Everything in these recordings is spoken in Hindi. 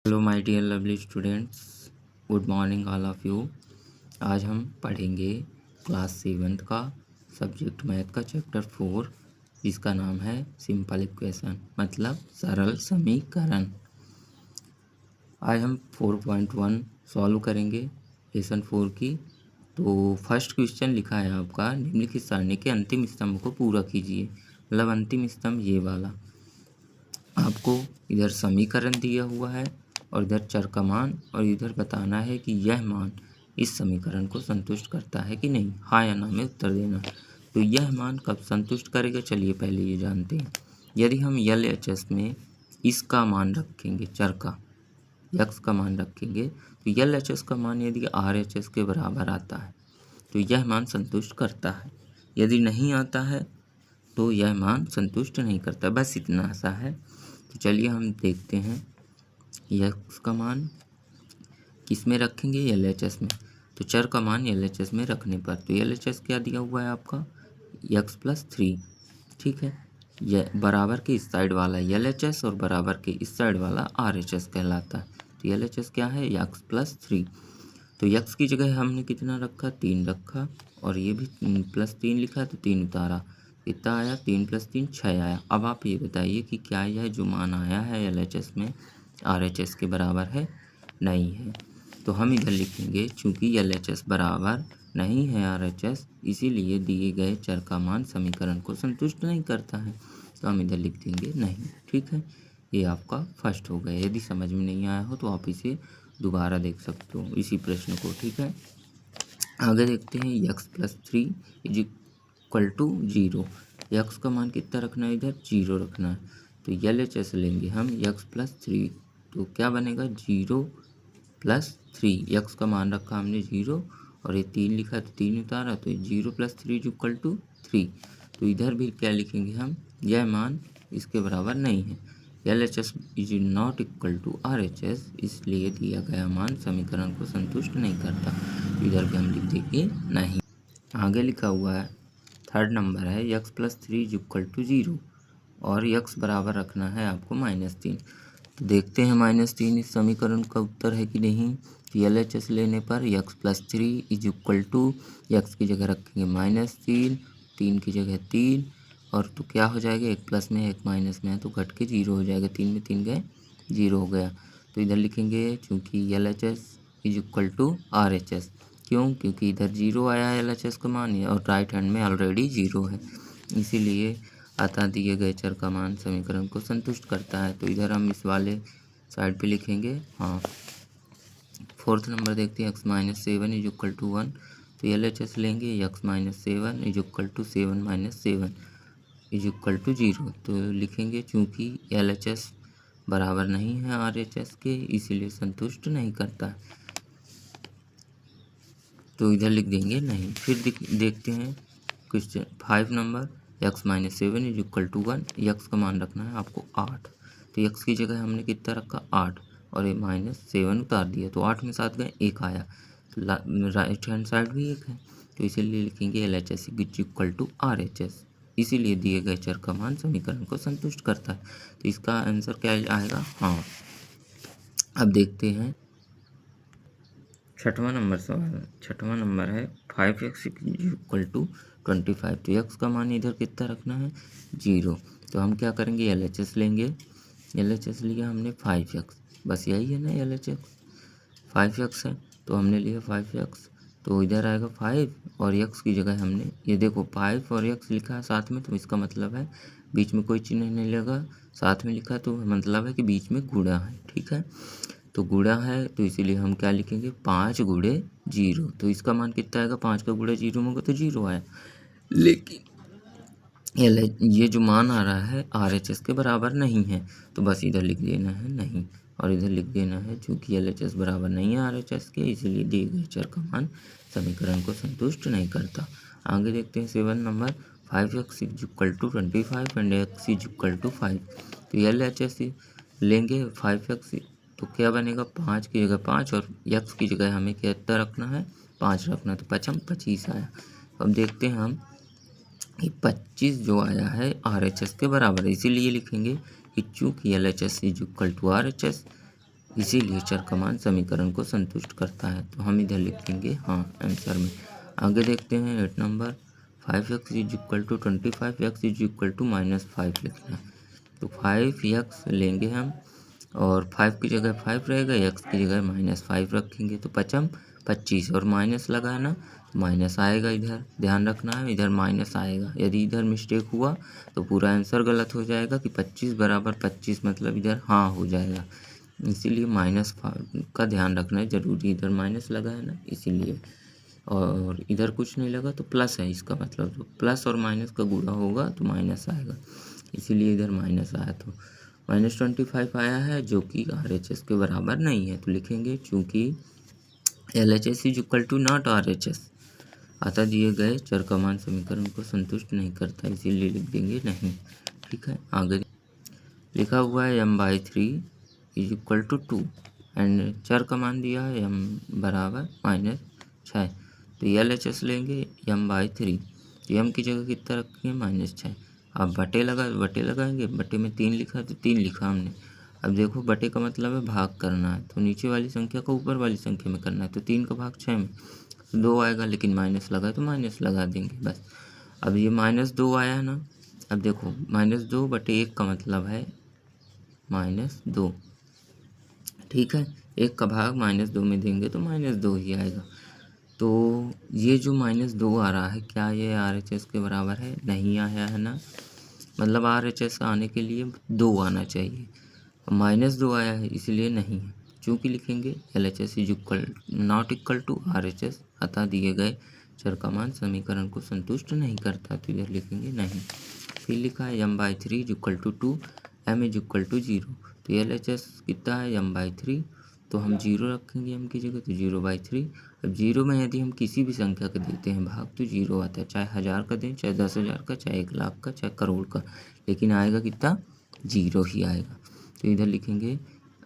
Hello my dear lovely students, good morning all of you. आज हम पढ़ेंगे क्लास 7th का सब्जेक्ट मैथ का चैप्टर 4, जिसका नाम है सिंपल इक्वेशन, मतलब सरल समीकरण। आज हम 4.1 सॉल्व करेंगे लेसन 4 की। तो फर्स्ट क्वेश्चन लिखा है आपका, निम्नलिखित सारणी के अंतिम स्तंभ को पूरा कीजिए। मतलब अंतिम स्तंभ ये वाला, आपको इधर समीकरण दिया हुआ है और इधर चर का मान, और इधर बताना है कि यह मान इस समीकरण को संतुष्ट करता है कि नहीं। हाँ या ना में उत्तर देना। तो यह मान कब संतुष्ट करेगा, चलिए पहले ये जानते हैं। यदि हम LHS में इसका मान रखेंगे, चर का यक्स का मान रखेंगे, तो LHS का मान यदि RHS के बराबर आता है तो यह मान संतुष्ट करता है। यदि नहीं आता है तो यह मान संतुष्ट नहीं करता। बस इतना सा है। तो चलिए हम देखते हैं यक्स का मान किस में रखेंगे, LHS में। तो चर का मान LHS में रखने पर, तो LHS क्या दिया हुआ है आपका, x+3। ठीक है, यह बराबर के इस साइड वाला LHS और बराबर के इस साइड वाला RHS कहलाता है। तो LHS क्या है, x+3। तो x की जगह हमने कितना रखा, 3 रखा, और ये भी +3 लिखा, तो 3 उतारा, कितना आया, 3 + 3 6 आया। अब आप ये बताइए कि क्या यह जो मान आया है LHS में RHS के बराबर है, नहीं है। तो हम इधर लिखेंगे, चूँकि LHS बराबर नहीं है RHS, इसीलिए दिए गए चर का मान समीकरण को संतुष्ट नहीं करता है। तो हम इधर लिख देंगे नहीं। ठीक है, ये आपका फर्स्ट हो गया। यदि समझ में नहीं आया हो तो आप इसे दोबारा देख सकते हो, इसी प्रश्न को। ठीक है, आगे देखते हैं। x+3 = 0। यक्स का मान कितना रखना है, इधर 0 रखना है। तो LHS लेंगे हम x+3, तो क्या बनेगा, 0+3। यक्स का मान रखा हमने 0 और ये 3 लिखा, तो 3 उतारा, तो 0+3 = 3। तो इधर भी क्या लिखेंगे हम, यह मान इसके बराबर नहीं है। LHS ≠ RHS, इसलिए दिया गया मान समीकरण को संतुष्ट नहीं करता। तो इधर भी हम लिख देंगे नहीं। आगे लिखा हुआ है, थर्ड नंबर है, x+3 = 0 और x बराबर रखना है आपको -3। तो देखते हैं -3 इस समीकरण का उत्तर है कि नहीं। LHS लेने पर x+3 = x की जगह रखेंगे -3, 3 की जगह 3, और तो क्या हो जाएगा, एक प्लस में एक माइनस में है तो घट के 0 हो जाएगा। 3 में 3 गए, 0 हो गया। तो इधर लिखेंगे, चूँकि LHS = RHS। क्यों, क्योंकि इधर 0 आया है LHS का मान, और राइट हैंड में ऑलरेडी 0 है, इसीलिए अतः दिए गए चर का मान समीकरण को संतुष्ट करता है। तो इधर हम इस वाले साइड पे लिखेंगे हाँ। फोर्थ नंबर देखते हैं, x-7 = 1। तो LHS लेंगे, x-7 = 7 - 7 = 0। तो लिखेंगे, चूँकि LHS बराबर नहीं है RHS के, इसीलिए संतुष्ट नहीं करता। तो इधर लिख देंगे नहीं। फिर देखते हैं क्वेश्चन 5 नंबर, x-7 = 1। x का मान रखना है आपको 8। तो x की जगह हमने कितना रखा, 8, और ये -7 उतार दिया, तो 8 में 7 गए, 1 आया। राइट हैंड साइड भी 1 है, तो इसीलिए लिखेंगे LHS = RHS, इसीलिए दिए गए चर का मान समीकरण को संतुष्ट करता है। तो इसका आंसर क्या आएगा, हाँ। अब देखते हैं छठवां नंबर सवाल। छठवां नंबर है, 5x = 25। तो x का मान इधर कितना रखना है, 0। तो हम क्या करेंगे, LHS लेंगे। LHS लिया हमने 5x, बस यही है ना LHS, 5x है, तो हमने लिया 5x। तो इधर आएगा 5, और x की जगह हमने ये देखो 5 और x लिखा है साथ में, तो इसका मतलब है बीच में कोई चिन्ह नहीं लगा, साथ में लिखा है, तो मतलब है कि बीच में गुणा है। ठीक है, तो गुणा है, तो इसीलिए हम क्या लिखेंगे, 5 × 0। तो इसका मान कितना आएगा, 5 का गुणा 0 में होगा तो 0 आया। लेकिन ये जो मान आ रहा है RHS के बराबर नहीं है, तो बस इधर लिख देना है नहीं, और इधर लिख देना है चूँकि LHS बराबर नहीं है RHS के, इसलिए दिए गए चर का मान समीकरण को संतुष्ट नहीं करता। आगे देखते हैं 7 नंबर, 5x = 25 एंड x = 5। तो LHS लेंगे 5x, तो क्या बनेगा, 5 की जगह 5, और x की जगह हमें कितना रखना है, 5 रखना, तो 5 × 25 आया। अब देखते हैं हम, ये 25 जो आया है RHS के बराबर है, इसीलिए लिखेंगे कि चूँकि LHS = RHS, इसीलिए चर का मान समीकरण को संतुष्ट करता है। तो हम इधर लिख देंगे हाँ आंसर में। आगे देखते हैं 8 number. 5x is equal to 25x is equal to -5 लिखना है। तो 5x लेंगे हम और 5 की जगह 5 रहेगा, x की जगह -5 रखेंगे तो 5 25 और माइनस लगाना, माइनस आएगा। इधर ध्यान रखना है, इधर माइनस आएगा। यदि इधर मिस्टेक हुआ तो पूरा आंसर गलत हो जाएगा कि 25 बराबर 25, मतलब इधर हाँ हो जाएगा। इसीलिए माइनस का ध्यान रखना है ज़रूरी। इधर माइनस लगा है ना इसीलिए, और इधर कुछ नहीं लगा तो प्लस है। इसका मतलब जो प्लस और माइनस का गुणा होगा तो माइनस आएगा, इसीलिए इधर माइनस आया। तो -25 आया है जो कि RHS के बराबर नहीं है। तो लिखेंगे चूँकि LHS is equal to not RHS, अतः दिए गए चर का मान समीकरण को संतुष्ट नहीं करता, इसीलिए लिख देंगे नहीं। ठीक है, आगे लिखा हुआ है m/3 is equal to 2 and चर का मान दिया है m बराबर -6। तो LHS लेंगे m/3, तो m की जगह कितना रखेंगे -6। अब बटे लगाएंगे, बटे में 3 लिखा तो 3 लिखा हमने। अब देखो बटे का मतलब है भाग करना है, तो नीचे वाली संख्या को ऊपर वाली संख्या में करना है। तो 3 का भाग 6 में तो 2 आएगा, लेकिन माइनस लगा तो माइनस लगा देंगे बस। अब ये -2 आया ना, अब देखो -2 बटे 1 का मतलब है -2। ठीक है, 1 का भाग -2 में देंगे तो -2 ही आएगा। तो ये जो -2 आ रहा है, क्या ये RHS के बराबर है? नहीं आया है ना, मतलब RHS आने के लिए 2 आना चाहिए, -2 आया है इसलिए नहीं है। चूँकि लिखेंगे LHS is equal not equal to RHS, अतः दिए गए चर का मान समीकरण को संतुष्ट नहीं करता, तो इधर लिखेंगे नहीं। फिर लिखा है m/3 is equal to 2, m is equal to 0। तो LHS कितना है m/3, तो हम 0 रखेंगे m की जगह, तो 0/3। अब 0 में यदि हम किसी भी संख्या का देते हैं भाग तो 0 आता है, चाहे 1000 का दें, चाहे 10,000 का, चाहे 1,00,000 का, चाहे करोड़ का, लेकिन आएगा कितना? 0 ही आएगा। तो इधर लिखेंगे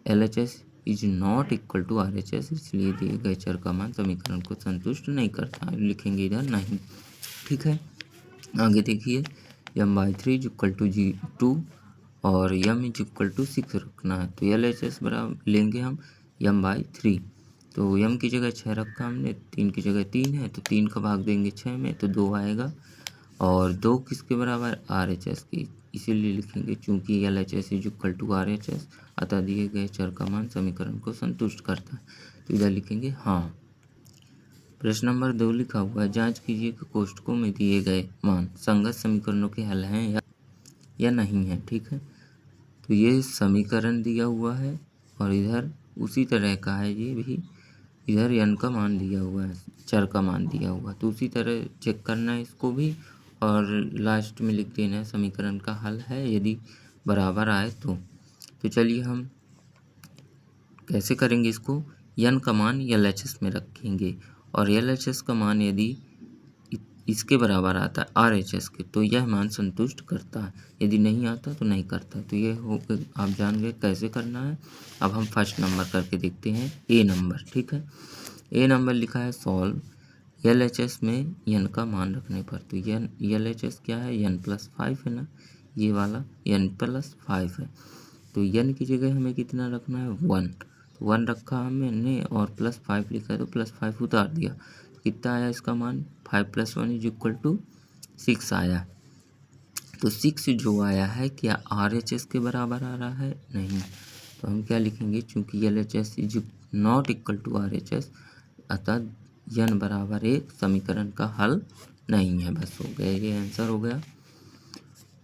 LHS is not equal to RHS, इसलिए दिए गए चर का मान समीकरण को संतुष्ट नहीं करता, लिखेंगे इधर नहीं। ठीक है, आगे देखिए m/3 इज इक्वल टू 2 और m इज इक्वल टू 6 रखना है। तो LHS बराबर लेंगे हम m/3, तो m की जगह 6 रखा हमने, 3 की जगह 3 है तो 3 का भाग देंगे 6 में तो 2 आएगा। और 2 किसके बराबर? RHS की, इसीलिए लिखेंगे चूँकि LHS is equal to RHS, अतः दिए गए चर का मान समीकरण को संतुष्ट करता है, तो इधर लिखेंगे हाँ। प्रश्न नंबर 2 लिखा हुआ है, जांच कीजिए कि कोष्ठकों में दिए गए मान संगत समीकरणों के हल हैं या नहीं है। ठीक है, तो ये समीकरण दिया हुआ है और इधर उसी तरह का है ये भी, इधर n का मान दिया हुआ है, चर का मान दिया हुआ, तो उसी तरह चेक करना है इसको भी, और लास्ट में लिख देना है समीकरण का हल है यदि बराबर आए तो चलिए हम कैसे करेंगे इसको। n का मान LHS में रखेंगे और LHS का मान यदि इसके बराबर आता है RHS के, तो यह मान संतुष्ट करता है, यदि नहीं आता तो नहीं करता। तो ये हो आप जान गए कैसे करना है। अब हम फर्स्ट नंबर करके देखते हैं, A नंबर। ठीक है, A नंबर लिखा है सॉल्व LHS में n का मान रखने पर। तो LHS क्या है? n+5 है ना, ये वाला n+5 है। तो n की जगह हमें कितना रखना है? 1। तो 1 रखा हमने और +5 लिखा है तो +5 उतार दिया, तो कितना आया इसका मान? 5 + 1 इज इक्वल टू 6 आया। तो 6 जो आया है क्या RHS के बराबर आ रहा है? नहीं। तो हम क्या लिखेंगे, चूँकि LHS is not equal to RHS, अतः n बराबर 1 समीकरण का हल नहीं है। बस हो गया, ये आंसर हो गया।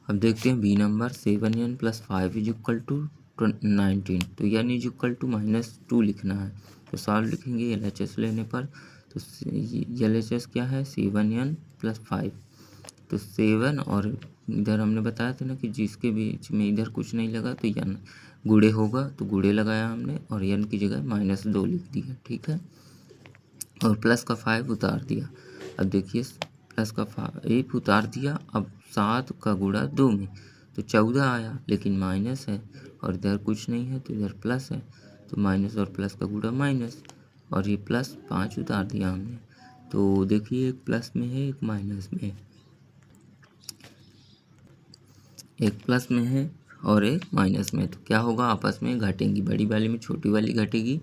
अब देखते हैं B number, 7n + 5 is equal to 19। तो n इज इक्वल टू -2 लिखना है, तो सॉल्व लिखेंगे LHS लेने पर। तो LHS क्या है? 7n + 5। तो 7 और इधर हमने बताया था ना कि जिसके बीच में इधर कुछ नहीं लगा तो n गुणे होगा, तो गुणे लगाया हमने और n की जगह -2 लिख दिया। ठीक है, और प्लस का 5 उतार दिया। अब देखिए प्लस का 5 उतार दिया, अब 7 का गुणा 2 में तो 14 आया, लेकिन माइनस है और इधर कुछ नहीं है तो इधर प्लस है, तो माइनस और प्लस का गुणा माइनस, और ये +5 उतार दिया हमने। तो देखिए एक प्लस में है एक माइनस में है, एक प्लस में है और एक माइनस में, तो क्या होगा आपस में घटेंगी, बड़ी वाली में छोटी वाली घटेगी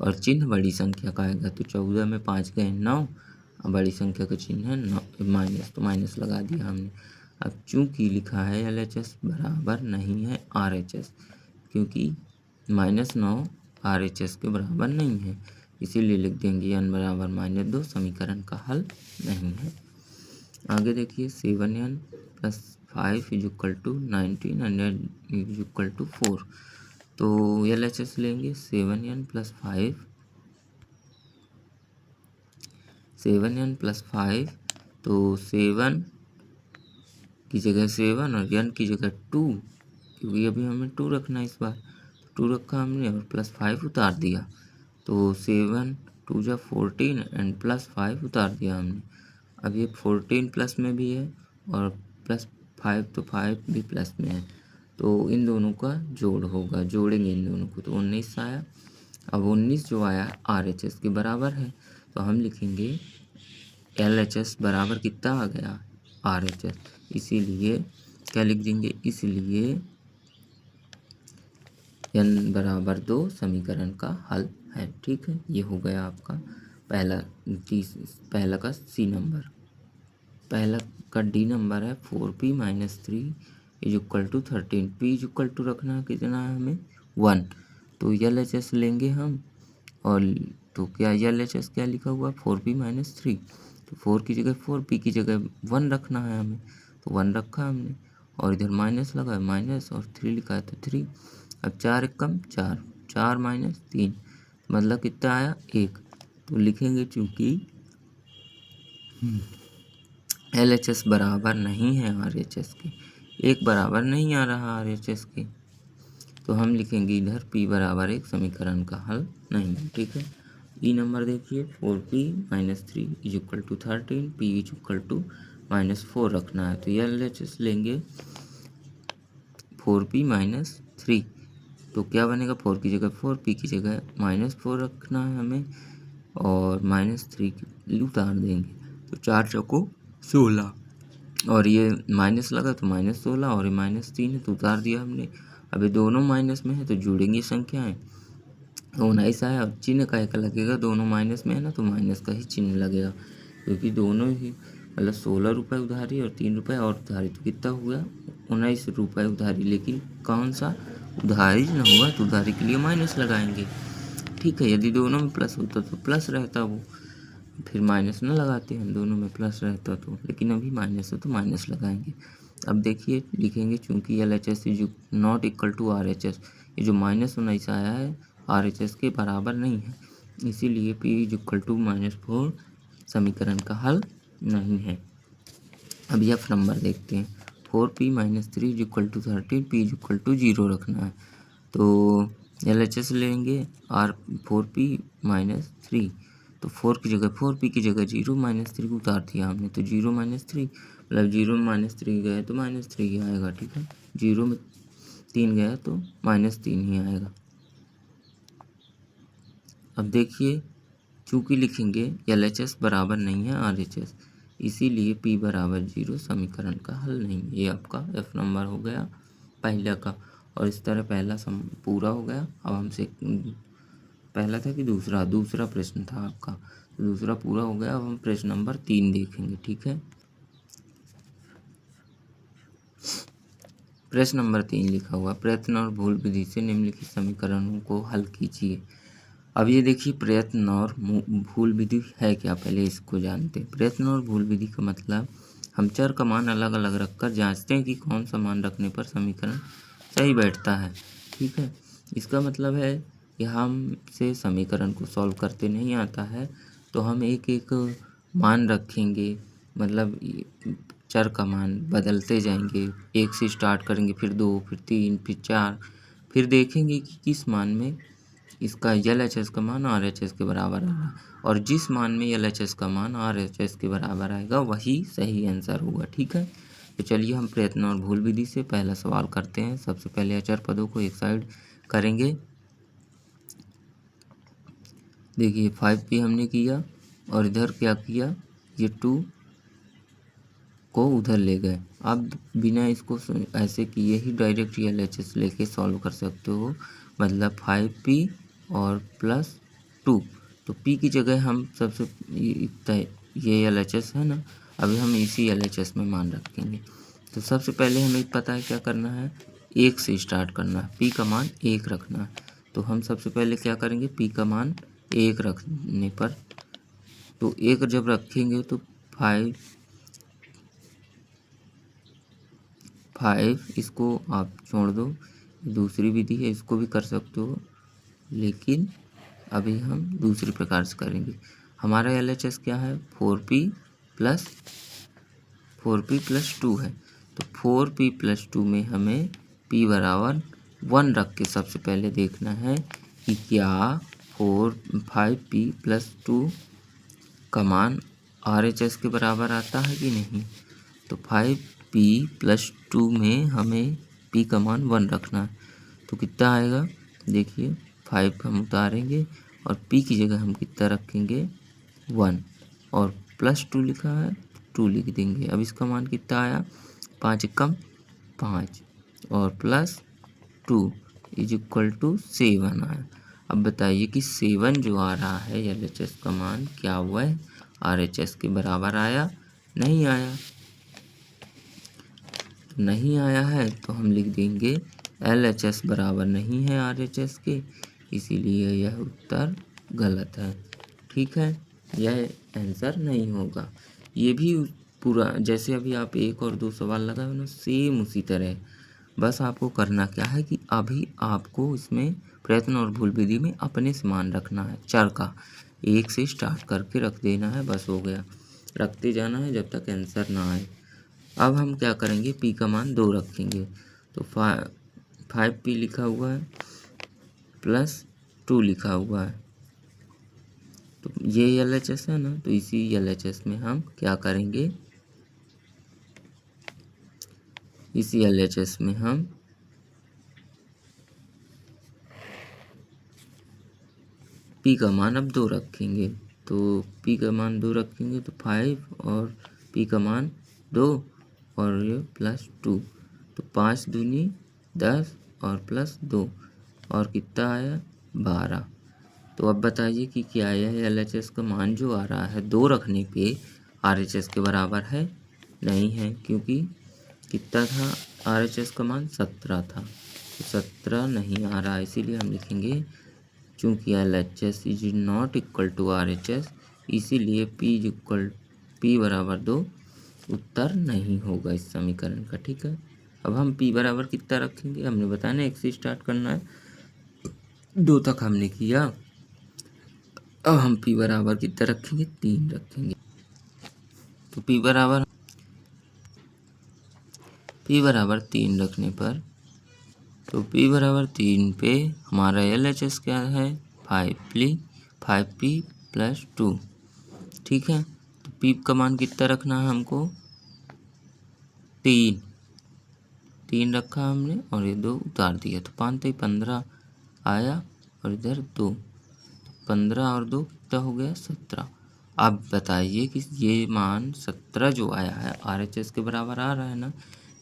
और चिन्ह बड़ी संख्या का आएगा। तो 14 में 5 गए 9, और बड़ी संख्या का चिन्ह है 9 माइनस, तो माइनस लगा दिया हमने। अब चूंकि लिखा है LHS बराबर नहीं है RHS, क्योंकि -9 RHS के बराबर नहीं है, इसीलिए लिख देंगे n बराबर -2 समीकरण का हल नहीं है। आगे देखिए 7n + 5 = 19 and 4, तो LHS लेंगे 7n + 5, तो 7 की जगह 7 और n की जगह 2, क्योंकि अभी हमें 2 रखना है इस बार, 2 रखा हमने और +5 उतार दिया, तो 7 2 जा 14 एंड +5 उतार दिया हमने। अब ये 14 प्लस में भी है और +5, तो 5 भी प्लस में है, तो इन दोनों का जोड़ होगा, जोड़ेंगे इन दोनों को, तो 19 आया। अब 19 जो आया RHS के बराबर है, तो हम लिखेंगे LHS बराबर कितना आ गया RHS, इसीलिए क्या लिख देंगे, इसलिए n बराबर 2 समीकरण का हल है। ठीक है, ये हो गया आपका पहला का C नंबर। पहला का D नंबर है 4p - 3 = 13, p = रखना है कितना है हमें 1, तो LHS लेंगे हम, और तो क्या LHS क्या लिखा हुआ 4p - 3, तो 4 की जगह 4, p की जगह 1 रखना है हमें, तो 1 रखा हमने, और इधर माइनस लगा है माइनस, और 3 लिखा है तो 3। अब 4 एकम 4, 4 - 3 मतलब कितना आया 1, तो लिखेंगे चूँकि LHS बराबर नहीं है RHS के, एक बराबर नहीं आ रहा RHS के, तो हम लिखेंगे इधर p बराबर 1 समीकरण का हल नहीं है। ठीक है, E नंबर देखिए 4p - 3 = 13, p = -4 रखना है, तो LHS लेंगे 4p - 3, तो क्या बनेगा 4 की जगह 4, p की जगह -4 रखना है हमें, और -3 उतार देंगे, तो 4 चौको 16, और ये माइनस लगा तो -16, और ये -3 है तो उतार दिया हमने। अब ये दोनों माइनस में है तो जुड़ेंगी संख्याएं, 19 आया, और चिन्ह का एक लगेगा, दोनों माइनस में है ना, तो माइनस का ही चिन्ह लगेगा, क्योंकि दोनों ही मतलब 16 रुपये उधारी और 3 रुपये और उधारी, तो कितना हुआ 19 रुपये उधारी, लेकिन कौन सा उधारी न हुआ तो उधारी के लिए माइनस लगाएंगे। ठीक है, यदि दोनों में प्लस होता तो प्लस रहता, वो फिर माइनस न लगाते हैं, दोनों में प्लस रहता तो, लेकिन अभी माइनस है तो माइनस लगाएंगे। अब देखिए लिखेंगे चूंकि LHS = RHS, ये जो -19 आया है RHS के बराबर नहीं है, इसीलिए p = -4 समीकरण का हल नहीं है। अब F नंबर देखते हैं, 4p - 3 = 13, p = 0 रखना है, तो LHS लेंगे 4p - 3, तो 4 की जगह 4, p की जगह 0, -3 उतार दिया हमने, तो 0 - 3 मतलब 0 में -3 गए तो -3 ही आएगा। ठीक है, 0 में 3 गया तो -3 ही आएगा। अब देखिए चूँकि लिखेंगे LHS बराबर नहीं है RHS, इसीलिए p बराबर 0 समीकरण का हल नहीं, ये आपका F नंबर हो गया पहला का, और इस तरह पहला सम पूरा हो गया। अब हमसे पहला था कि दूसरा प्रश्न था आपका, तो दूसरा पूरा हो गया। अब हम प्रश्न नंबर 3 देखेंगे। ठीक है, प्रश्न नंबर 3 लिखा हुआ, प्रयत्न और भूल विधि से निम्नलिखित समीकरणों को हल कीजिए। अब ये देखिए प्रयत्न और भूल विधि है क्या, पहले इसको जानते हैं। प्रयत्न और भूल विधि का मतलब हम चर का मान अलग अलग रखकर जांचते हैं कि कौन सा मान रखने पर समीकरण सही बैठता है। ठीक है, इसका मतलब है कि हमसे समीकरण को सॉल्व करते नहीं आता है, तो हम एक एक मान रखेंगे, मतलब चर का मान बदलते जाएंगे, 1 से स्टार्ट करेंगे, फिर 2, फिर 3, फिर 4, फिर देखेंगे कि किस मान में इसका LHS का मान RHS के बराबर आएगा, और जिस मान में LHS का मान RHS के बराबर आएगा वही सही आंसर होगा। ठीक है, तो चलिए हम प्रयत्न और भूल विधि से पहला सवाल करते हैं। सबसे पहले अचर पदों को एक साइड करेंगे। देखिए 5p हमने किया, और इधर क्या किया, ये 2 को उधर ले गए। अब बिना इसको ऐसे किए ही डायरेक्ट LHS लेके सॉल्व कर सकते हो, मतलब 5p और +2। तो p की जगह हम सबसे ये LHS है ना, अभी हम इसी LHS में मान रखेंगे। तो सबसे पहले हमें पता है क्या करना है, 1 से स्टार्ट करना है, p का मान 1 रखना है। तो हम सबसे पहले क्या करेंगे, p का मान 1 रखने पर, तो 1 जब रखेंगे तो 5 इसको आप छोड़ दो, दूसरी विधि है, इसको भी कर सकते हो, लेकिन अभी हम दूसरी प्रकार से करेंगे। हमारा LHS क्या है, 4p + 2 है। तो 4p + 2 में हमें p बराबर 1 रख के सबसे पहले देखना है कि क्या 5p + 2 का मान RHS के बराबर आता है कि नहीं। तो 5p + 2 में हमें p का मान 1 रखना है। तो कितना आएगा, देखिए 5 हम उतारेंगे और p की जगह हम कितना रखेंगे, 1, और +2 लिखा है, 2 लिख देंगे। अब इसका मान कितना आया, 5 कम 5 और +2 = 7 आया। अब बताइए कि 7 जो आ रहा है LHS का मान क्या हुआ है, RHS के बराबर आया, नहीं आया। तो नहीं आया है तो हम लिख देंगे LHS बराबर नहीं है RHS के, इसीलिए यह उत्तर गलत है। ठीक है, यह आंसर नहीं होगा। ये भी पूरा जैसे अभी आप 1 और 2 सवाल लगाए ना, सेम उसी तरह। बस आपको करना क्या है कि अभी आपको इसमें प्रयत्न और भूल विधि में अपने से मान रखना है, चर का 1 से स्टार्ट करके रख देना है, बस हो गया। रखते जाना है जब तक आंसर ना आए। अब हम क्या करेंगे, p का मान 2 रखेंगे। तो 5p लिखा हुआ है +2 लिखा हुआ है, तो ये LHS है ना, तो इसी LHS में हम क्या करेंगे, इसी LHS में हम p का मान अब 2 रखेंगे। तो p का मान 2 रखेंगे तो 5 और p का मान 2 और ये +2, तो 5 दूनी 10 और +2 और कितना आया, 12। तो अब बताइए कि क्या यह LHS का मान जो आ रहा है 2 रखने पे RHS के बराबर है, नहीं है, क्योंकि कितना था RHS का मान, 17 था। तो 17 नहीं आ रहा, इसीलिए हम लिखेंगे चूँकि LHS ≠ RHS, इसीलिए p बराबर 2 उत्तर नहीं होगा इस समीकरण का। ठीक है, अब हम p बराबर कितना रखेंगे, हमने बताया 1 से स्टार्ट करना है, 2 तक हमने किया। अब हम p बराबर कितना रखेंगे, 3 रखेंगे। तो p बराबर 3 रखने पर, तो p बराबर 3 पे हमारा LHS क्या है, 5p + 2। ठीक है, तो p का मान कितना रखना है हमको, 3 रखा हमने और ये 2 उतार दिया, तो 5 × 15 आया और इधर 2, 15 और 2 कितना हो गया, 17। अब बताइए कि ये मान 17 जो आया है RHS के बराबर आ रहा है ना,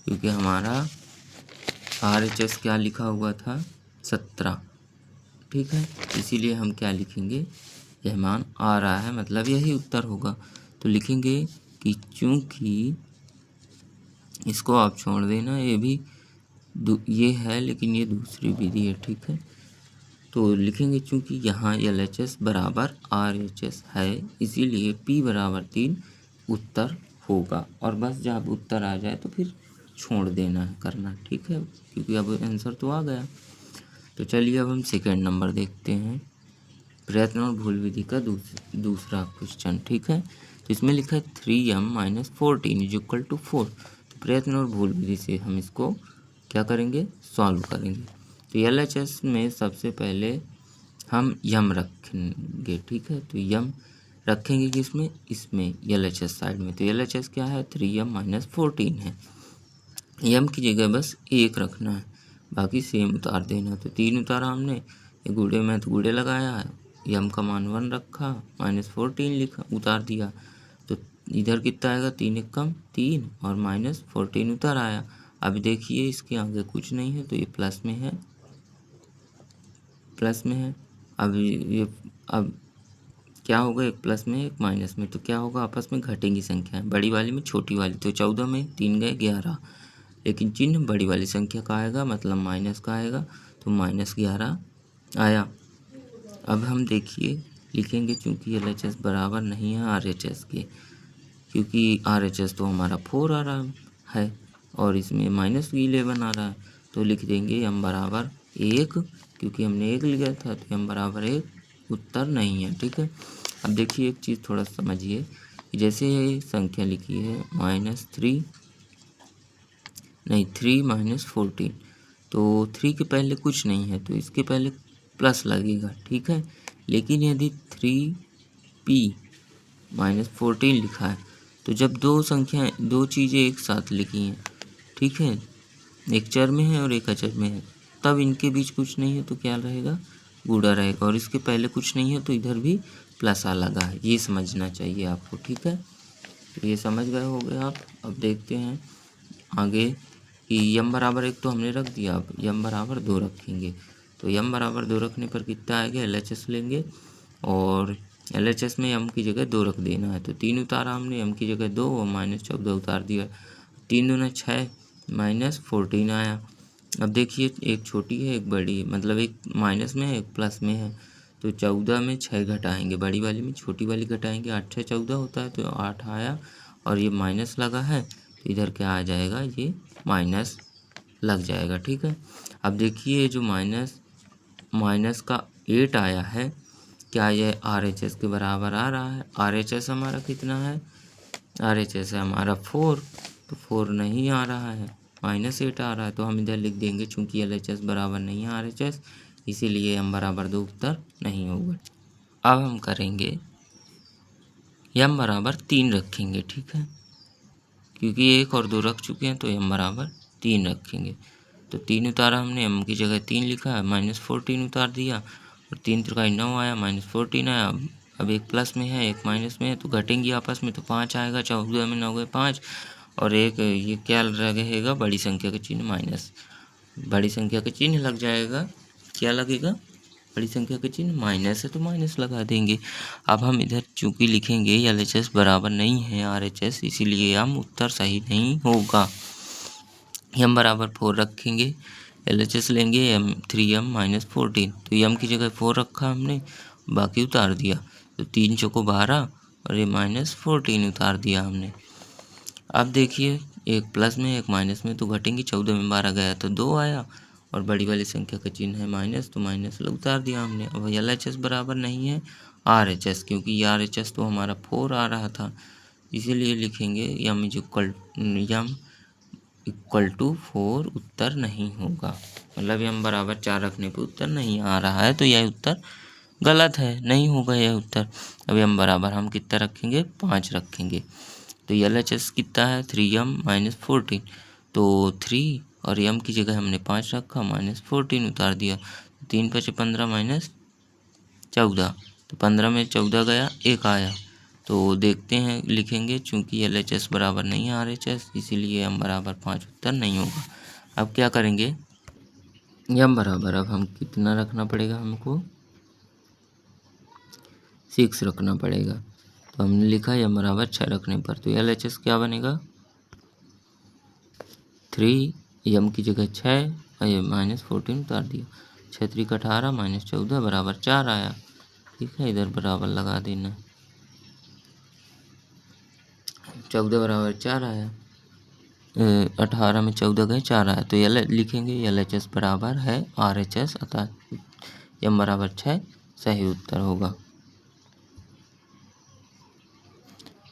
क्योंकि हमारा RHS क्या लिखा हुआ था, 17। ठीक है, इसीलिए हम क्या लिखेंगे, यह मान आ रहा है, मतलब यही उत्तर होगा। तो लिखेंगे कि चूँकि, इसको आप छोड़ देना, ये भी ये है लेकिन ये दूसरी विधि है। ठीक है, तो लिखेंगे चूँकि यहाँ LHS बराबर RHS है, इसीलिए p बराबर 3 उत्तर होगा। और बस जब उत्तर आ जाए तो फिर छोड़ देना है करना। ठीक है, क्योंकि अब आंसर तो आ गया। तो चलिए अब हम सेकंड नंबर देखते हैं, प्रयत्न और भूल विधि का दूसरा क्वेश्चन। ठीक है, तो इसमें लिखा है 3m - 14 = 4। तो प्रयत्न और भूल विधि से हम इसको क्या करेंगे, सॉल्व करेंगे। तो LHS में सबसे पहले हम यम रखेंगे। ठीक है, तो यम रखेंगे किसमें, इसमें LHS साइड में। तो LHS क्या है, 3m - 14 है। यम की जगह बस 1 रखना है, बाकी सेम उतार देना। तो 3 उतारा हमने, ये गुड़े में तो गुड़े लगाया है, यम का मान 1 रखा, -14 लिखा, उतार दिया। तो इधर कितना आएगा, 3 एक कम 3 और -14 उतर आया। अब देखिए इसके आगे कुछ नहीं है तो ये प्लस में है, अब क्या होगा, एक प्लस में एक माइनस में, तो क्या होगा, आपस में घटेंगी संख्या है, बड़ी वाली में छोटी वाली। तो 14 में 3 गए 11, लेकिन चिन्ह बड़ी वाली संख्या का आएगा, मतलब माइनस का आएगा, तो -11 आया। अब हम देखिए लिखेंगे, चूँकि LHS बराबर नहीं है RHS के, क्योंकि RHS तो हमारा 4 आ रहा है और इसमें -11 आ रहा है, तो लिख देंगे m बराबर 1, क्योंकि हमने 1 लिया था तो m बराबर 1 उत्तर नहीं है। ठीक है। अब देखिए एक चीज़ थोड़ा समझिए कि जैसे ये संख्या लिखी है -3 -14, तो 3 के पहले कुछ नहीं है तो इसके पहले प्लस लगेगा। ठीक है। लेकिन यदि 3p -14 लिखा है तो जब दो चीज़ें एक साथ लिखी हैं, ठीक है, एक चर में है और एक अचर में है, तब इनके बीच कुछ नहीं है तो क्या रहेगा, गुणा रहेगा, और इसके पहले कुछ नहीं है तो इधर भी प्लस आ लगा है। ये समझना चाहिए आपको। ठीक है। तो ये समझ गए होंगे आप। अब देखते हैं आगे कि m बराबर 1 तो हमने रख दिया, अब m बराबर 2 रखेंगे। तो m बराबर 2 रखने पर कितना आएगा, LHS लेंगे और LHS में m की जगह 2 रख देना है। तो 3 उतारा हमने, m की जगह 2 और -14 उतार दिया। 3 दूना 6 -14 आया। अब देखिए एक छोटी है एक बड़ी है, मतलब एक माइनस में है एक प्लस में है, तो 14 में 6 घटाएंगे, बड़ी वाली में छोटी वाली घटाएंगे, 8 6 14 होता है, तो 8 आया और ये माइनस लगा है तो इधर क्या आ जाएगा, ये माइनस लग जाएगा। ठीक है। अब देखिए जो माइनस का 8 आया है, क्या यह RHS के बराबर आ रहा है। RHS हमारा कितना है, RHS है हमारा 4, तो 4 नहीं आ रहा है, -8 आ रहा है, तो हम इधर लिख देंगे चूँकि LHS बराबर नहीं है RHS, इसीलिए m बराबर 2 उत्तर नहीं होगा। अब हम करेंगे m बराबर 3 रखेंगे। ठीक है, क्योंकि 1 और 2 रख चुके हैं तो m बराबर 3 रखेंगे। तो 3 उतारा हमने, m की जगह 3 लिखा है, -14 उतार दिया और 3 त्रिकाई 9 आया, -14 आया। अब एक प्लस में है एक माइनस में है तो घटेंगी आपस में, तो 5 आएगा, 14 में 9 गए 5 और एक ये क्या रहेगा, बड़ी संख्या का चिन्ह माइनस, बड़ी संख्या का चिन्ह लग जाएगा, क्या लगेगा, बड़ी संख्या का चिन्ह माइनस है तो माइनस लगा देंगे। अब हम इधर चूँकि लिखेंगे LHS बराबर नहीं है RHS, इसीलिए हम उत्तर सही नहीं होगा। m बराबर 4 रखेंगे, LHS लेंगे m 3m -14, तो m की जगह 4 रखा हमने, बाकी उतार दिया, तो 3 चौको 12 और ये -14 उतार दिया हमने। अब देखिए एक प्लस में एक माइनस में तो घटेंगे, 14 में 12 गया तो 2 आया और बड़ी वाली संख्या का चिन्ह है माइनस, तो माइनस उतार दिया हमने। अब LHS बराबर नहीं है RHS, क्योंकि RHS तो हमारा 4 आ रहा था, इसीलिए लिखेंगे m इक्वल टू 4 उत्तर नहीं होगा, मतलब m बराबर 4 रखने पर उत्तर नहीं आ रहा है, तो यह उत्तर गलत है, नहीं होगा यह उत्तर। अब m बराबर हम कितना रखेंगे, 5 रखेंगे, तो LHS कितना है 3m -14, तो 3 और m की जगह हमने 5 रखा, -14 उतार दिया, 3 5 15 -14, तो 15 में 14 गया 1 आया, तो देखते हैं लिखेंगे, चूँकि LHS बराबर नहीं है RHS, इसीलिए m बराबर 5 उत्तर नहीं होगा। अब क्या करेंगे, m बराबर अब हम कितना रखना पड़ेगा, हमको 6 रखना पड़ेगा, तो हमने लिखा m बराबर 6 रखने पर, तो LHS क्या बनेगा 3, m की जगह 6 और ये -14 उतार दिया, 6 3 18 -14 बराबर 4 आया। ठीक है, इधर बराबर लगा देना, 14 बराबर 4 आया, 18 में 14 गए 4 आया, तो लिखेंगे LHS बराबर है RHS, अतः m बराबर 6 सही उत्तर होगा।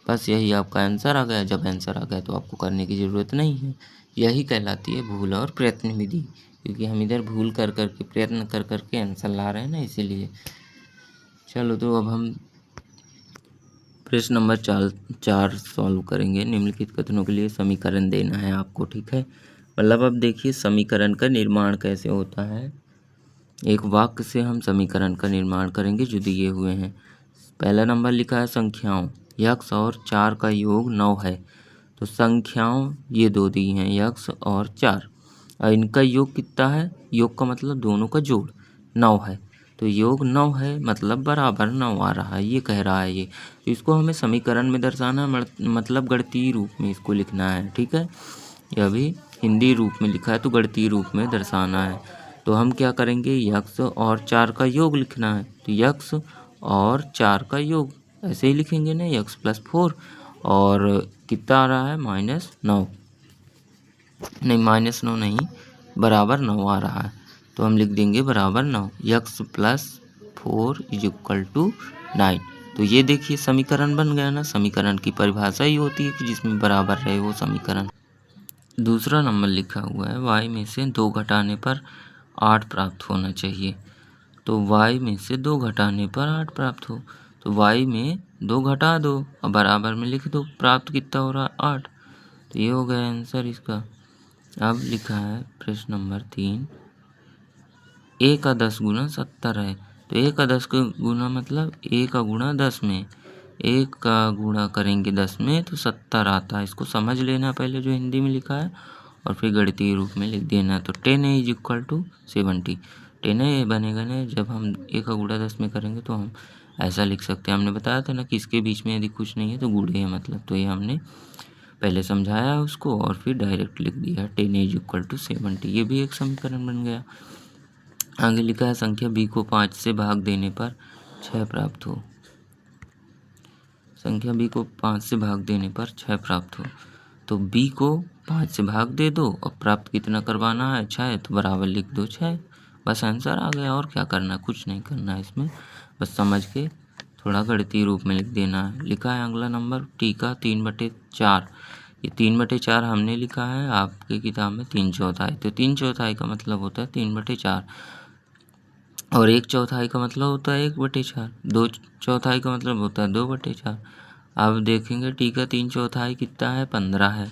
बस यही आपका आंसर आ गया। जब आंसर आ गया तो आपको करने की ज़रूरत नहीं है, यही कहलाती है भूल और प्रयत्न विधि, क्योंकि हम इधर भूल कर के प्रयत्न कर के आंसर ला रहे हैं ना, इसीलिए। चलो तो अब हम प्रश्न नंबर 4 सॉल्व करेंगे। निम्नलिखित कथनों के लिए समीकरण देना है आपको। ठीक है, मतलब अब देखिए समीकरण का निर्माण कैसे होता है। एक वाक्य से हम समीकरण का निर्माण करेंगे जो दिए हुए हैं। पहला नंबर लिखा है संख्याओं, यक्स और 4 का योग 9 है। तो संख्याओं ये दो दी हैं, यक्स और 4, और इनका योग कितना है? योग का मतलब दोनों का जोड़ 9 है। तो योग 9 है मतलब बराबर 9 आ रहा है, ये कह रहा है ये। तो इसको हमें समीकरण में दर्शाना मतलब गणितीय रूप में इसको लिखना है, ठीक है। यह भी हिंदी रूप में लिखा है तो गणितीय रूप में दर्शाना है। तो हम क्या करेंगे, यक्स और 4 का योग लिखना है। तो यक्स और 4 का योग ऐसे ही लिखेंगे ना, यक्स प्लस 4, और कितना आ रहा है? -9, नहीं -9 नहीं, बराबर 9 आ रहा है। तो हम लिख देंगे बराबर 9, x plus 4 is equal to 9। तो ये देखिए समीकरण बन गया ना। समीकरण की परिभाषा ही होती है कि जिसमें बराबर रहे वो समीकरण। दूसरा नंबर लिखा हुआ है, y में से 2 घटाने पर 8 प्राप्त होना चाहिए। तो y में से 2 घटाने पर 8 प्राप्त हो, तो y में 2 घटा दो और बराबर में लिख दो, प्राप्त कितना हो रहा है? 8। तो ये हो गया आंसर इसका। अब लिखा है प्रश्न नंबर 3, a का 10 गुना 70 है। तो a का 10 का गुना मतलब a का गुणा 10 में, 1 का गुणा करेंगे 10 में तो 70 आता है। इसको समझ लेना पहले जो हिंदी में लिखा है, और फिर गणितीय रूप में लिख देना। तो 10 इज इक्वल टू 70। 10 बनेगा ना, जब हम a का गुणा 10 में करेंगे तो हम ऐसा लिख सकते हैं। हमने बताया था ना कि इसके बीच में यदि कुछ नहीं है तो गुणे है मतलब। तो ये हमने पहले समझाया उसको और फिर डायरेक्ट लिख दिया 10 इज इक्वल टू 70। ये भी एक समीकरण बन गया। आगे लिखा है संख्या b को 5 से भाग देने पर 6 प्राप्त हो। संख्या b को 5 से भाग देने पर 6 प्राप्त हो। तो b को 5 से भाग दे दो और प्राप्त कितना करवाना है? 6। तो बराबर लिख दो 6, बस आंसर आ गया। और क्या करना है? कुछ नहीं करना है इसमें, बस समझ के थोड़ा गणितीय रूप में लिख देना है। लिखा है अगला नंबर t का 3/4। ये 3/4 हमने लिखा है, आपकी किताब में 3/4। तो 3/4 का मतलब होता है 3/4, और 1/4 का मतलब होता है 1/4। 2/4 का मतलब होता है 2/4। अब देखेंगे टी का 3/4 कितना है? 15 है।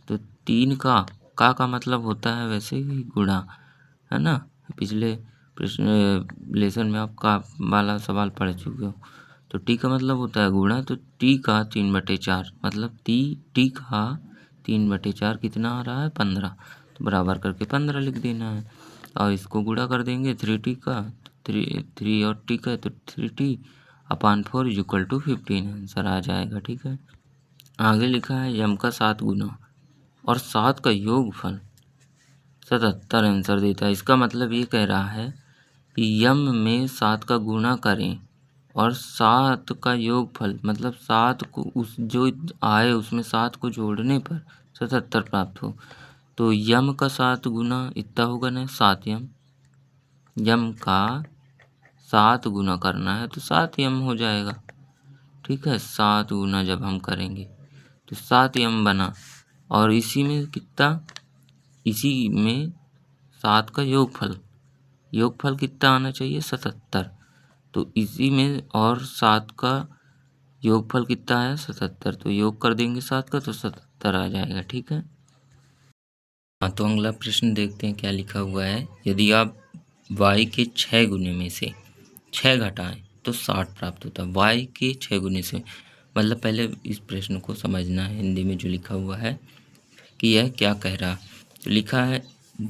तो 3 का मतलब होता है वैसे ही गुणा, है ना। पिछले प्रश्न लेसन में आप का वाला सवाल पढ़ चुके हो। तो टी का मतलब होता है गुणा, तो टी का 3/4 मतलब टी का 3/4 कितना आ रहा है? 15। तो बराबर करके 15 लिख देना है, और इसको गुणा कर देंगे 3t का, 3 और t का, तो 3t/4 is equal to 15 answer आ जाएगा, ठीक है। आगे लिखा है यम का 7 गुना और 7 का योगफल 77 आंसर देता है। इसका मतलब ये कह रहा है कि यम में 7 का गुणा करें और 7 का योगफल मतलब 7 को उस जो आए उसमें 7 को जोड़ने पर 77 प्राप्त हो। तो यम का 7 गुना इतना होगा ना 7 यम, यम का 7 गुना करना है तो 7 यम हो जाएगा, ठीक है। 7 गुना जब हम करेंगे तो 7 यम बना, और इसी में कितना? इसी में 7 का योगफल कितना आना चाहिए? 77। तो इसी में और 7 का योगफल कितना है? 77। तो योग कर देंगे 7 का तो 77 आ जाएगा, ठीक है। हाँ, तो अगला प्रश्न देखते हैं क्या लिखा हुआ है। यदि आप y के 6 गुने में से 6 घटाएं तो 60 प्राप्त होता है। y के 6 गुने से मतलब पहले इस प्रश्न को समझना है हिंदी में जो लिखा हुआ है कि यह क्या कह रहा। तो लिखा है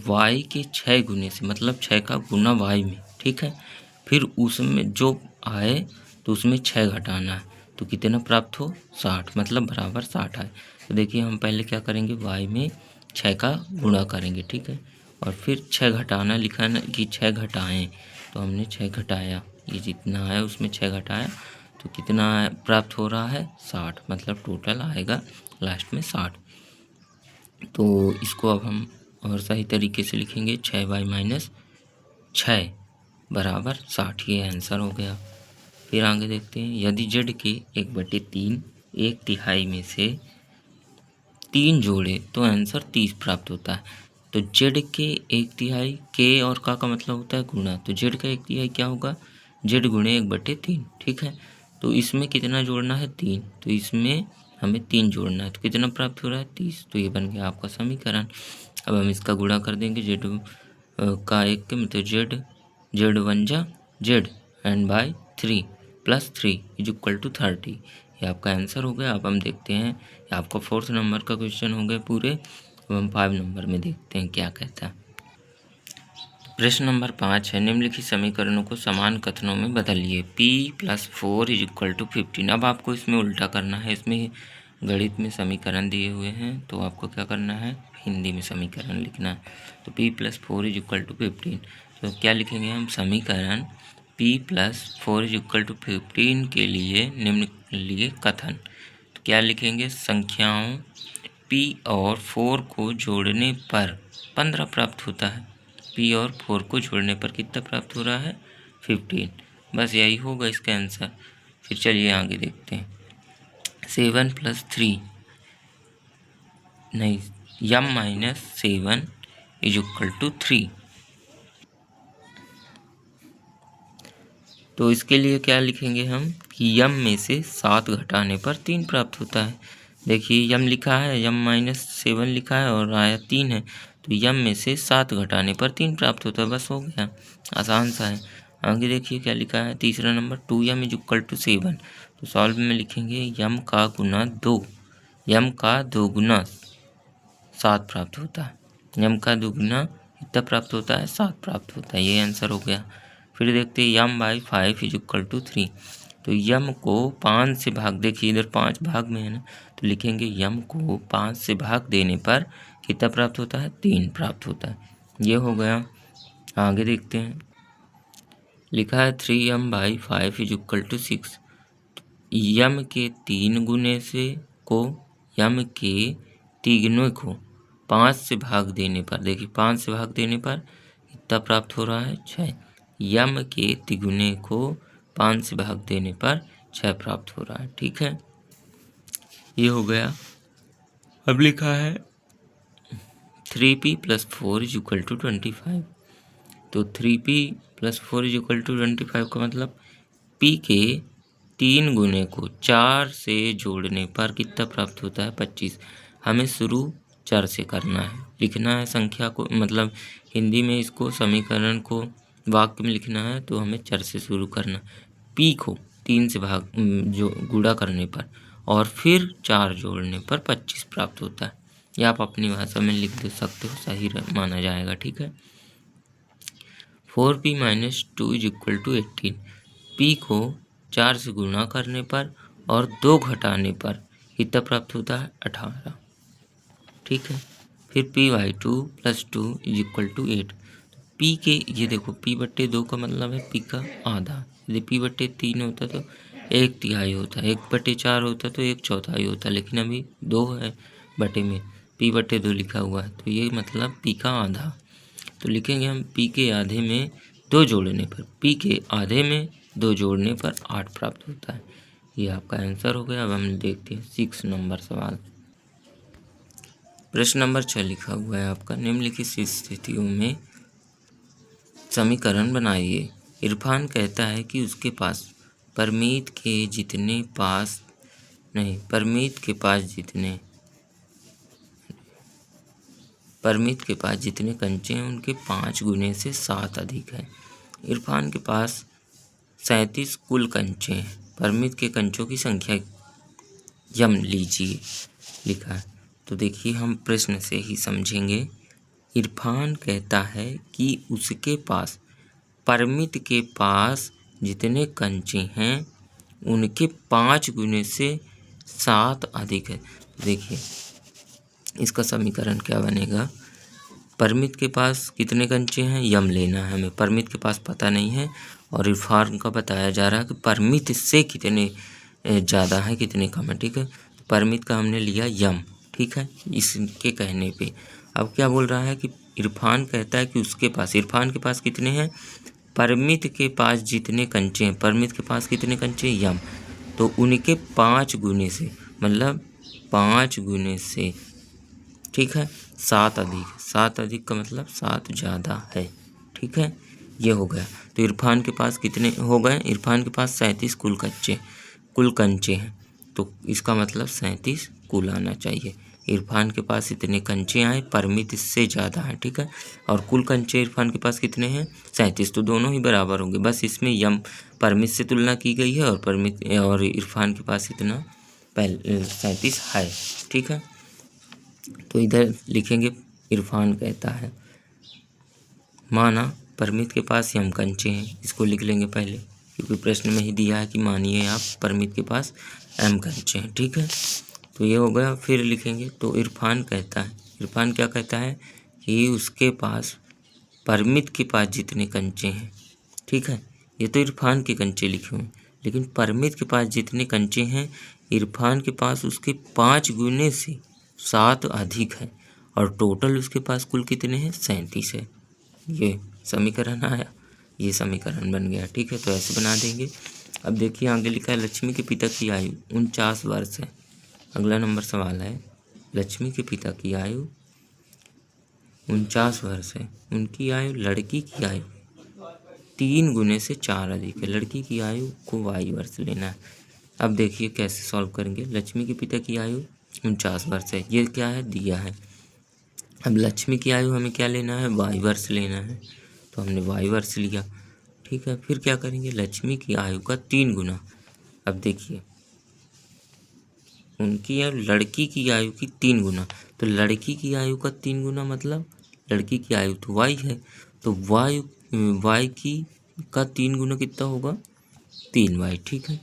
y के 6 गुने से मतलब 6 का गुना y में, ठीक है। फिर उसमें जो आए तो उसमें 6 घटाना है तो कितना प्राप्त हो? 60 मतलब बराबर 60 आए। तो देखिए हम पहले क्या करेंगे, y में 6 का गुणा करेंगे, ठीक है। और फिर 6 घटाना लिखा है ना कि 6 घटाएं, तो हमने 6 घटाया, ये जितना है उसमें 6 घटाया तो कितना प्राप्त हो रहा है? 60 मतलब टोटल आएगा लास्ट में 60। तो इसको अब हम और सही तरीके से लिखेंगे 6y - 6 बराबर 60, ये आंसर हो गया। फिर आगे देखते हैं यदि z के 1/3 1/3 में से 3 जोड़े तो आंसर 30 प्राप्त होता है। तो z के 1/3 के और का मतलब होता है गुणा, तो z का 1/3 क्या होगा? z गुणे 1/3, ठीक है। तो इसमें कितना जोड़ना है? 3। तो इसमें हमें 3 जोड़ना है तो कितना प्राप्त हो रहा है? 30। तो ये बन गया आपका समीकरण। अब हम इसका गुणा कर देंगे z का 1 के मतलब z 1 जा z and by 3 + 3 is equal to 30। ये आपका आंसर हो गया। अब हम देखते हैं, ये आपका 4th नंबर का क्वेश्चन हो गया पूरे। अब हम 5 नंबर में देखते हैं क्या कहता है। प्रश्न नंबर 5 है, निम्नलिखित समीकरणों को समान कथनों में बदलिए। p+4 = 15। अब आपको इसमें उल्टा करना है। इसमें गणित में समीकरण दिए हुए हैं तो आपको क्या करना है, हिंदी में समीकरण लिखना है। तो p+4 = 15। तो क्या लिखेंगे हम, समीकरण p+4 = 15 के लिए निम्न लिए कथन। तो क्या लिखेंगे, संख्याओं p और 4 को जोड़ने पर 15 प्राप्त होता है। p और 4 को जोड़ने पर कितना प्राप्त हो रहा है, 15। बस यही होगा इसका आंसर। फिर चलिए आगे देखते हैं। 7 + 3 नहीं, m-7 = 3। तो इसके लिए क्या लिखेंगे हम कि m में से 7 घटाने पर 3 प्राप्त होता है। देखिए m लिखा है, m-7 लिखा है और आया 3 है, तो m में से 7 घटाने पर 3 प्राप्त होता है। बस हो गया, आसान सा है। आगे देखिए क्या लिखा है, तीसरा नंबर 2m = 7। तो सॉल्व में लिखेंगे m का गुना 2, m का 2 गुना 7 प्राप्त होता है। m का 2 गुना कितना प्राप्त होता है, 7 प्राप्त होता है। ये आंसर हो गया। फिर देखते हैं m/5 = 3। तो m को 5 से भाग, देखिए इधर 5 भाग में है ना, तो लिखेंगे m को 5 से भाग देने पर कितना प्राप्त होता है, 3 प्राप्त होता है। ये हो गया। आगे देखते हैं, लिखा है 3m/5 = 6। m के 3 गुने से को m के तिगुने को 5 से भाग देने पर, देखिए 5 से भाग देने पर कितना प्राप्त हो रहा है, 6। m के तिगुने को 5 से भाग देने पर 6 प्राप्त हो रहा है। ठीक है, ये हो गया। अब लिखा है 3p + 4 = 25। तो 3p + 4 = 25 का मतलब p के 3 गुने को 4 से जोड़ने पर कितना प्राप्त होता है, 25। हमें शुरू 4 से करना है, लिखना है संख्या को, मतलब हिंदी में इसको समीकरण को वाक्य में लिखना है तो हमें 4 से शुरू करना। p को 3 से भाग जो गुणा करने पर और फिर 4 जोड़ने पर 25 प्राप्त होता है। ये आप अपनी भाषा में लिख दे सकते हो, सही माना जाएगा। ठीक है। 4p - 2 = 18। p को 4 से गुणा करने पर और 2 घटाने पर कितना प्राप्त होता है, 18। ठीक है। फिर p/2 + 2 = 8। p के, ये देखो p/2 का मतलब है p का आधा। यदि p/3 होता तो 1/3 होता, 1/4 होता तो 1/4 होता, लेकिन अभी 2 है बटे में, p/2 लिखा हुआ है, तो ये मतलब p का आधा। तो लिखेंगे हम p के आधे में 2 जोड़ने पर, p के आधे में 2 जोड़ने पर 8 प्राप्त होता है। ये आपका आंसर हो गया। अब हम देखते हैं 6 नंबर सवाल। प्रश्न नंबर 6 लिखा हुआ है आपका, निम्नलिखित स्थितियों में समीकरण बनाइए। इरफान कहता है कि उसके पास परमीत के पास जितने कंचे हैं उनके 5 गुने से 7 अधिक है। इरफान के पास 37 कुल कंचे हैं। परमित के कंचों की संख्या यम लीजिए, लिखा है। तो देखिए हम प्रश्न से ही समझेंगे। इरफान कहता है कि उसके पास परमित के पास जितने कंचे हैं उनके 5 गुने से 7 अधिक है। देखिए इसका समीकरण क्या बनेगा, परमित के पास कितने कंचे हैं, यम लेना है हमें, परमित के पास पता नहीं है और इरफान का बताया जा रहा है कि परमित से कितने ज़्यादा है कितने कम है। ठीक है, परमित का हमने लिया यम। ठीक है, इसके कहने पे अब क्या बोल रहा है कि इरफान कहता है कि उसके पास, इरफान के पास कितने हैं, परमित के पास जितने कंचे हैं, परमित के पास कितने कंचे हैं, यम, तो उनके 5 गुने से, मतलब 5 गुने से, ठीक है, 7 अधिक। 7 अधिक का मतलब 7 ज़्यादा है। ठीक है, ये हो गया। तो इरफान के पास कितने हो गए, इरफान के पास 37 कुल कंचे हैं, तो इसका मतलब 37 कुल आना चाहिए। इरफान के पास इतने कंचे आए, परमित इससे ज़्यादा है, ठीक है। और कुल कंचे इरफान के पास कितने हैं? 37। तो दोनों ही बराबर होंगे, बस इसमें परमित से तुलना की गई है और इरफान के पास इतना 37 है, ठीक है। तो इधर लिखेंगे इरफान कहता है, माना परमित के पास यम कंचे हैं, इसको लिख लेंगे पहले क्योंकि प्रश्न में ही दिया है कि मानिए आप परमित के पास एम कंचे हैं, ठीक है। तो ये हो गया। फिर लिखेंगे तो इरफान कहता है, इरफान क्या कहता है कि उसके पास परमित के पास जितने कंचे हैं, ठीक है। ये तो इरफान के कंचे लिखे हुए हैं, लेकिन परमित के पास जितने कंचे हैं इरफान के पास उसके 5 गुने से 7 अधिक है और टोटल उसके पास कुल कितने हैं? 37 है। ये समीकरण आया, ये समीकरण बन गया, ठीक है। तो ऐसे बना देंगे। अब देखिए आगे लिखा है लक्ष्मी के पिता की आयु 49 वर्ष है। अगला नंबर सवाल है, लक्ष्मी के पिता की आयु 49 वर्ष है, उनकी आयु लड़की की आयु 3 गुने से 4 अधिक है। लड़की की आयु को y वर्ष लेना है। अब देखिए कैसे सॉल्व करेंगे। लक्ष्मी के पिता की आयु 49 वर्ष है, ये क्या है? दिया है। अब लक्ष्मी की आयु हमें क्या लेना है? y वर्ष लेना है, तो हमने y वर्ष लिया, ठीक है। फिर क्या करेंगे? लक्ष्मी की आयु का 3 गुना। अब देखिए उनकी आयु लड़की की आयु की 3 गुना, तो लड़की की आयु का 3 गुना मतलब लड़की की आयु तो y है, तो y की का 3 गुना कितना होगा? 3y, ठीक है।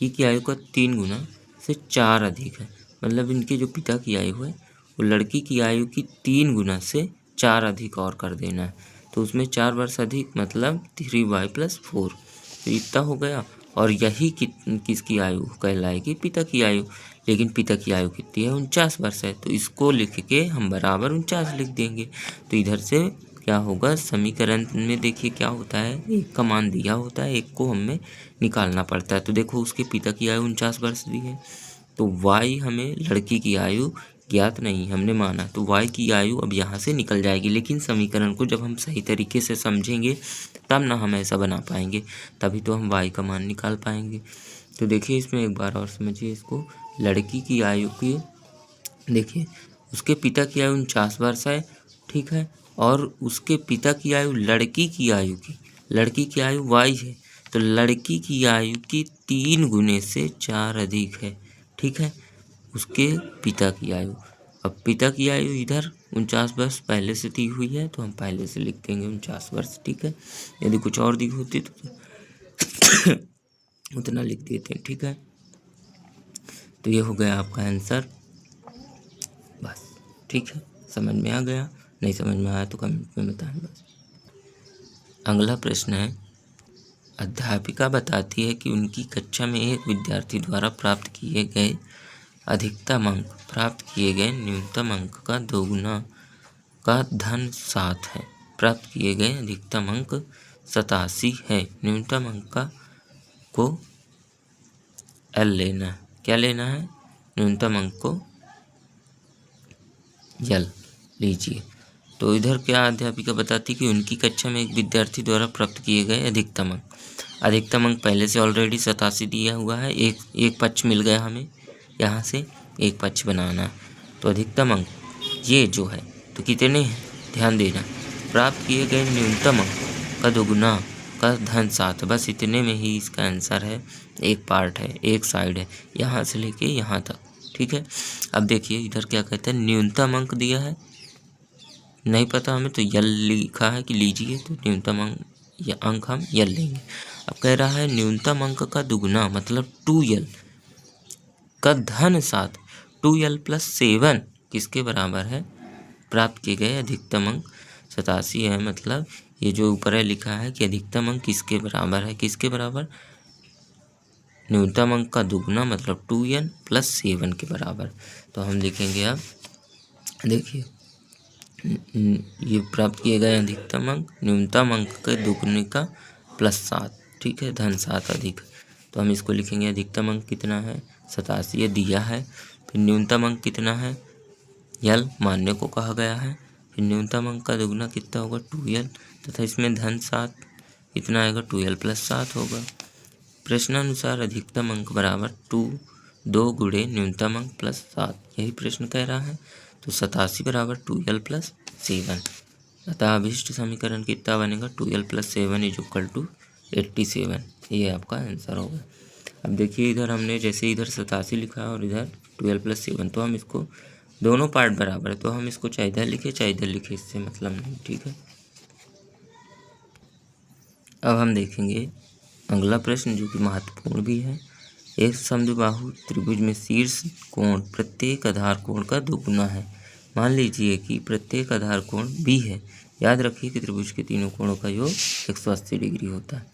की आयु का 3 गुना से 4 अधिक है, मतलब इनके जो पिता की आयु है वो लड़की की आयु की 3 गुना से 4 अधिक और कर देना है, तो उसमें 4 वर्ष अधिक मतलब 3y + 4, तो इतना हो गया। और यही किसकी आयु कहलाएगी? पिता की आयु। लेकिन पिता की आयु कितनी है? 49 वर्ष है, तो इसको लिख के हम बराबर 49 लिख देंगे। तो इधर से क्या होगा? समीकरण में देखिए क्या होता है, एक का मान दिया होता है, एक को हमें निकालना पड़ता है। तो देखो उसके पिता की आयु 49 वर्ष दी है, तो y हमें लड़की की आयु ज्ञात नहीं हमने माना, तो y की आयु अब यहाँ से निकल जाएगी। लेकिन समीकरण को जब हम सही तरीके से समझेंगे तब ना हम ऐसा बना पाएंगे, तभी तो हम y का मान निकाल पाएंगे। तो देखिए इसमें एक बार और समझिए इसको। लड़की की आयु की देखिए उसके पिता की आयु 49 वर्ष है, ठीक है, और उसके पिता की आयु लड़की की आयु y है, तो लड़की की आयु की 3 गुने से 4 अधिक है, ठीक है, उसके पिता की आयु। अब पिता की आयु इधर 49 वर्ष पहले से दी हुई है, तो हम पहले से लिख देंगे 49 वर्ष, ठीक है। यदि कुछ और दी होती तो उतना लिख देते हैं, ठीक है। तो ये हो गया आपका आंसर, बस, ठीक है। समझ में आ गया? नहीं समझ में आया तो कमेंट में बताएं बस। अगला प्रश्न है, अध्यापिका बताती है कि उनकी कक्षा में एक विद्यार्थी द्वारा प्राप्त किए गए अधिकतम अंक प्राप्त किए गए न्यूनतम अंक का 2 गुना का धन 7 है। प्राप्त किए गए अधिकतम अंक 87 है। न्यूनतम अंक को L लेना है। क्या लेना है? न्यूनतम अंक को L लीजिए। तो इधर क्या अध्यापिका बताती कि उनकी कक्षा में एक विद्यार्थी द्वारा प्राप्त किए गए अधिकतम अंक पहले से ऑलरेडी 87 दिया हुआ है। एक पक्ष मिल गया हमें, यहाँ से एक पक्ष बनाना है, तो अधिकतम अंक ये जो है तो कितने हैं? ध्यान देना, प्राप्त किए गए न्यूनतम अंक का 2 गुना का धन 7, बस इतने में ही इसका आंसर है। एक पार्ट है, एक साइड है, यहाँ से लेके यहाँ तक, ठीक है। अब देखिए इधर क्या कहते हैं, न्यूनतम अंक दिया है, नहीं पता हमें तो यल लिखा है कि लीजिए, तो न्यूनतम अंक हम यल लेंगे। अब कह रहा है न्यूनतम अंक का 2 गुना मतलब 2l का धन 7, 2l + 7 किसके बराबर है? प्राप्त किए गए अधिकतम अंक 87 है, मतलब ये जो ऊपर है लिखा है कि अधिकतम अंक किसके बराबर है? किसके बराबर? न्यूनतम अंक का 2 गुना मतलब 2n + 7 के बराबर। तो हम लिखेंगे, अब देखिए ये प्राप्त किए गए अधिकतम अंक न्यूनतम अंक के 2 गुने का +7, ठीक है, धन 7 अधिक। तो हम इसको लिखेंगे अधिकतम अंक कितना है? 87, ये दिया है। फिर न्यूनतम अंक कितना है? यल मानने को कहा गया है। फिर न्यूनतम अंक का 2 गुना कितना होगा? 2l, तथा इसमें धन 7 कितना आएगा? 2l + 7 होगा। प्रश्नानुसार अधिकतम अंक बराबर 2 2 गुणे न्यूनतम अंक प्लस 7, यही प्रश्न कह रहा है। तो 87 बराबर 2l प्लस 7। अतः अभिष्ट समीकरण कितना बनेगा, 2l plus 7 is equal to 87। ये आपका आंसर होगा। अब देखिए इधर हमने जैसे इधर 87 लिखा है और इधर 12 प्लस 7, तो हम इसको दोनों पार्ट बराबर है तो हम इसको चाहे इधर लिखे, इससे मतलब नहीं, ठीक है। अब हम देखेंगे अगला प्रश्न जो कि महत्वपूर्ण भी है। एक समद्विबाहु त्रिभुज में शीर्ष कोण प्रत्येक आधार कोण का दोगुना है। मान लीजिए कि प्रत्येक आधार कोण b है। याद रखिए कि त्रिभुज के तीनों कोणों का योग 180 डिग्री होता है।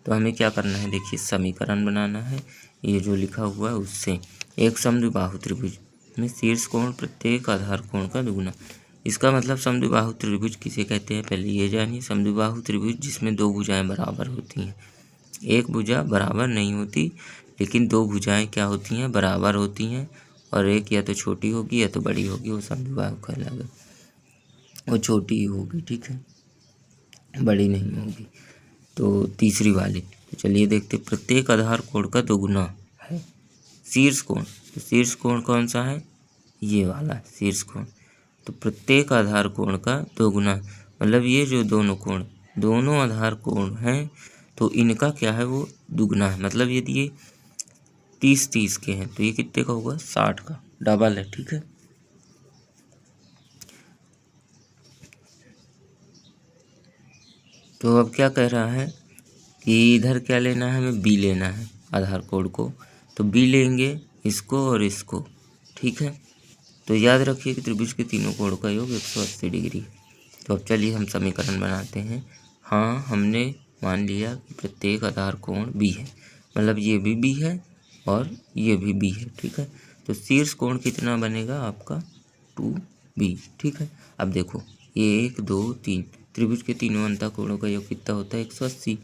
तो हमें क्या करना है, देखिए समीकरण बनाना है। ये जो लिखा हुआ है उससे, एक समद्विबाहु त्रिभुज में शीर्ष कोण प्रत्येक आधार कोण का दोगुना। इसका मतलब समद्विबाहु त्रिभुज किसे कहते हैं, पहले ये जानिए। समद्विबाहु त्रिभुज जिसमें दो भुजाएं बराबर होती हैं। एक भुजा बराबर नहीं होती, लेकिन दो भुजाएं क्या होती हैं, बराबर होती हैं, और एक या तो छोटी होगी या तो बड़ी होगी, वो समद्विबाहु कहलाएगा। वो छोटी ही होगी, ठीक है, बड़ी नहीं होगी। तो तीसरी वाली, तो चलिए देखते, प्रत्येक आधार कोण का दोगुना है शीर्ष कोण। तो शीर्ष कोण कौन सा है, ये वाला शीर्ष कोण। तो प्रत्येक आधार कोण का दोगुना, मतलब ये जो दोनों कोण, दोनों आधार कोण हैं, तो इनका क्या है, वो दुगना है। मतलब यदि ये 30-30 के हैं तो ये कितने का होगा, 60 का, डबल है, ठीक है। तो अब क्या कह रहा है कि इधर क्या लेना है, हमें बी लेना है आधार कोण को। तो बी लेंगे इसको और इसको, ठीक है। तो याद रखिए कि त्रिभुज के तीनों कोणों का योग 180 डिग्री। तो अब चलिए हम समीकरण बनाते हैं। हाँ, हमने मान लिया कि प्रत्येक आधार कोण बी है, मतलब ये भी बी है और ये भी बी है, ठीक है। तो शीर्ष कोण कितना बनेगा आपका, 2b, ठीक है। अब देखो ये 1 2 3 त्रिभुज के तीनों अंतःकोणों का योग कितना होता है, 180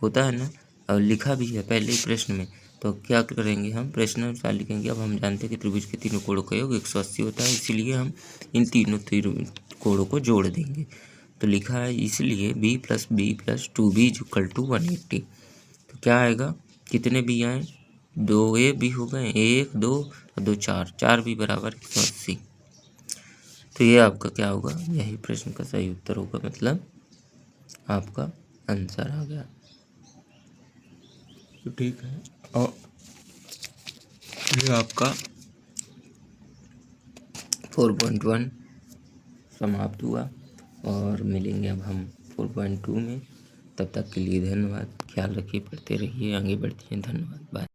होता है ना। और लिखा भी है पहले ही प्रश्न में। तो क्या करेंगे, हम प्रश्न अनुसार लिखेंगे। अब हम जानते हैं कि त्रिभुज के तीनों कोणों का योग 180 होता है, इसीलिए हम इन तीनों कोणों को जोड़ देंगे। तो लिखा है इसलिए b plus b plus 2b equal to 180। तो क्या आएगा, कितने b आए, 2a b हो गए, 1 2 और 2 4, 4b बराबर 180। तो ये आपका क्या होगा, यही प्रश्न का सही उत्तर होगा, मतलब आपका आंसर आ गया। तो ठीक है, और ये आपका 4.1 समाप्त हुआ और मिलेंगे अब हम 4.2 में। तब तक के लिए धन्यवाद, ख्याल रखिए, पढ़ते रहिए, आगे बढ़ते हैं, धन्यवाद, बाय।